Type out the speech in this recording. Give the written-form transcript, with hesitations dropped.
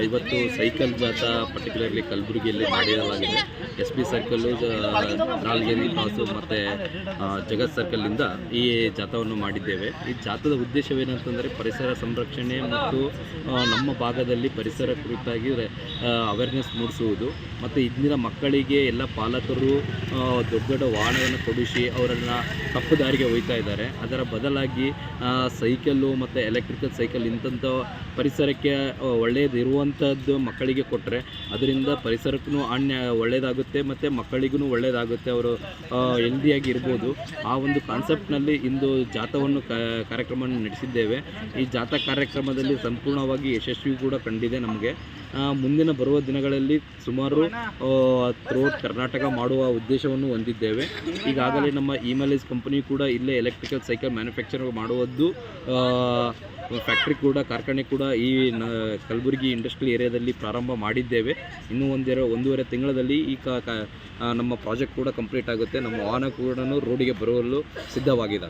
ಇವತ್ತು ಸೈಕಲ್ ಜಾಥಾ ಪರ್ಟಿಕ್ಯುಲರ್ಲಿ ಕಲಬುರಗಿಯಲ್ಲಿ ಮಾಡಲಾಗಿದೆ. ಎಸ್ ಬಿ ಸರ್ಕಲ್ಲು, ರಾಲ್ಗೇರಿ ಕ್ರಾಸು ಮತ್ತು ಜಗತ್ ಸರ್ಕಲ್ನಿಂದ ಈ ಜಾಥಾವನ್ನು ಮಾಡಿದ್ದೇವೆ. ಈ ಜಾಥಾದ ಉದ್ದೇಶವೇನಂತಂದರೆ ಪರಿಸರ ಸಂರಕ್ಷಣೆ ಮತ್ತು ನಮ್ಮ ಭಾಗದಲ್ಲಿ ಪರಿಸರ ಕುರಿತಾಗಿ ಅವೇರ್ನೆಸ್ ಮೂಡಿಸುವುದು ಮತ್ತು ಇಂದಿನ ಮಕ್ಕಳಿಗೆ ಎಲ್ಲ ಪಾಲಕರು ದೊಡ್ಡ ದೊಡ್ಡ ವಾಹನವನ್ನು ಕೊಡಿಸಿ ಅವರನ್ನು ತಪ್ಪು ದಾರಿಗೆ ಒಯ್ತಾ ಇದ್ದಾರೆ. ಅದರ ಬದಲಾಗಿ ಸೈಕಲ್ಲು ಮತ್ತು ಎಲೆಕ್ಟ್ರಿಕಲ್ ಸೈಕಲ್ ಇಂಥಂಥ ಪರಿಸರಕ್ಕೆ ಒಳ್ಳೆಯದಿರುವಂಥದ್ದು ಮಕ್ಕಳಿಗೆ ಕೊಟ್ಟರೆ ಅದರಿಂದ ಪರಿಸರಕ್ಕೂ ಒಳ್ಳೆಯದಾಗುತ್ತೆ ಮತ್ತು ಮಕ್ಕಳಿಗೂ ಒಳ್ಳೆಯದಾಗುತ್ತೆ. ಅವರು ಹೆಲ್ದಿಯಾಗಿ ಇರ್ಬೋದು. ಆ ಒಂದು ಕಾನ್ಸೆಪ್ಟ್ನಲ್ಲಿ ಇಂದು ಜಾಥಾವನ್ನು ಕಾರ್ಯಕ್ರಮವನ್ನು ನಡೆಸಿದ್ದೇವೆ. ಈ ಜಾಥಾ ಕಾರ್ಯಕ್ರಮದಲ್ಲಿ ಸಂಪೂರ್ಣವಾಗಿ ಯಶಸ್ವಿ ಕೂಡ ಕಂಡಿದೆ. ನಮಗೆ ಮುಂದಿನ ಬರುವ ದಿನಗಳಲ್ಲಿ ಸುಮಾರು ಥ್ರೂಔಟ್ ಕರ್ನಾಟಕ ಮಾಡುವ ಉದ್ದೇಶವನ್ನು ಹೊಂದಿದ್ದೇವೆ. ಈಗಾಗಲೇ ನಮ್ಮ ಇಮಲೇಜ್ ಕಂಪನಿ ಕೂಡ ಇಲ್ಲೇ ಎಲೆಕ್ಟ್ರಿಕಲ್ ಸೈಕಲ್ ಮ್ಯಾನುಫ್ಯಾಕ್ಚರ್ ಮಾಡುವುದು ಫ್ಯಾಕ್ಟ್ರಿ ಕೂಡ ಕಾರ್ಖಾನೆ ಕೂಡ ಈ ಕಲಬುರಗಿ ಇಂಡಸ್ಟ್ರಿಯಲ್ ಏರಿಯಾದಲ್ಲಿ ಪ್ರಾರಂಭ ಮಾಡಿದ್ದೇವೆ. ಇನ್ನೂ ಒಂದೂವರೆ ತಿಂಗಳಲ್ಲಿ ಈ ನಮ್ಮ ಪ್ರಾಜೆಕ್ಟ್ ಕೂಡ ಕಂಪ್ಲೀಟ್ ಆಗುತ್ತೆ. ನಮ್ಮ ವಾಹನ ಕೂಡ ರೋಡಿಗೆ ಬರಲು ಸಿದ್ಧವಾಗಿದೆ.